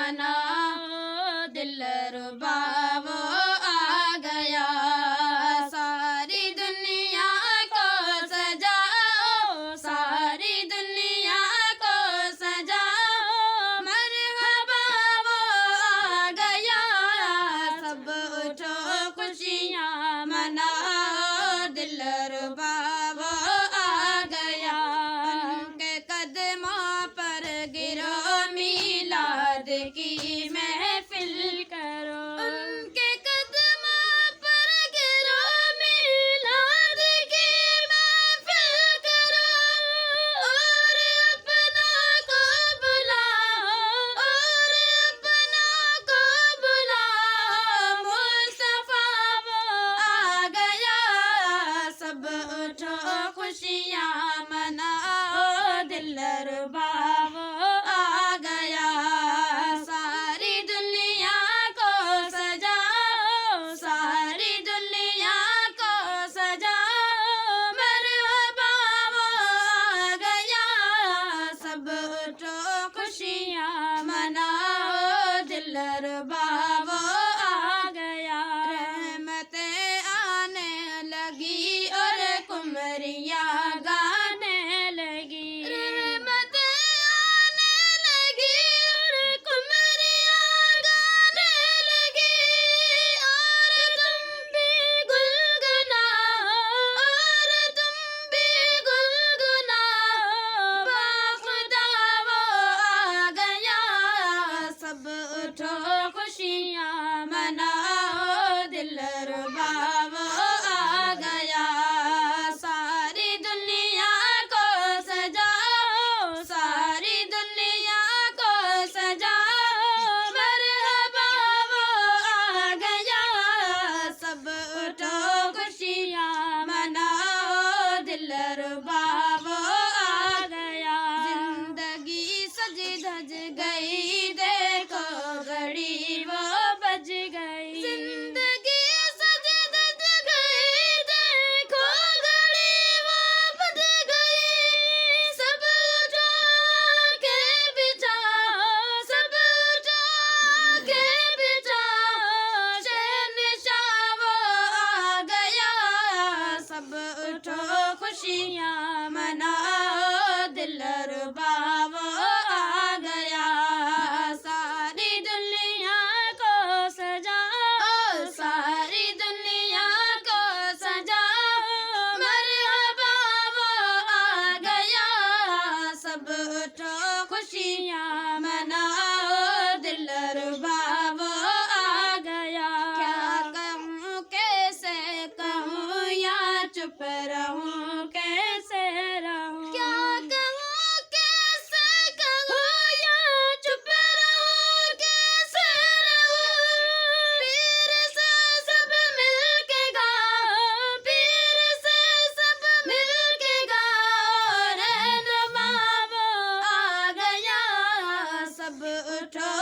मनाओ दिलरुबा वो आ गया। सारी दुनिया को सजाओ, सारी दुनिया को सजाओ, मरहबा वो आ गया। सब उठो खुशियाँ मनाओ दिलरुबा वो आ गया। उनके कदमों पर गिरो मीलाद की महफिल करो, उनके कदमों पर गिरो मीलाद की महफिल करो। और अपनों को बुलाओ, और अपनों को बुलाओ, मुस्तफा वो आ गया। सब उठो खुशियाँ मनाओ दिलरुबा वो आ गया। सारी दुनिया को सजाओ, सारी दुनिया को सजाओ, मरहबा वो आ गया। सब उठो खुशियाँ मनाओ दिलरुबा वो आ गया। रहमतें आने लगी और कुमरियाँ गाने लगी, रहमतें आने लगी और कुमरियाँ गाने लगी। और तुम भी गुनगुनाओ, और तुम भी गुनगुनाओ, बाखुदा वो आ गया। सब उठो खुशियाँ मनाओ दिलरुबा वो आ गया। सारी दुनिया को सजाओ, सारी दुनिया को सजाओ, मरहबा वो आ गया। सब उठो खुशियाँ मनाओ दिलरुबा वो आ गया। जिंदगी सज धज गई, देखो घड़ी वो बज गई, जिंदगी सज धज गई, देखो घड़ी वो बज गई। सब उठो के बिछाओ, सब उठो के बिछाओ, शहंशाह वो आ गया। सब उठो खुशियाँ मनाओ दिलरुबा वो आ गया। सारी दुनिया को सजाओ, सारी दुनिया को सजाओ, मरहबा वो आ गया। सब उठो खुशियाँ मनाओ दिलरुबा वो आ गया। क्या कहूँ कैसे कहूँ या चुप रहूँ कैसे रहूँ, क्या कहूँ कैसे कहूँ या चुप रहूँ कैसे रहूँ। पीर से सब मिलके गाओ, पीर से सब मिलके गाओ, रहनुमा वो आ गया। सब उठो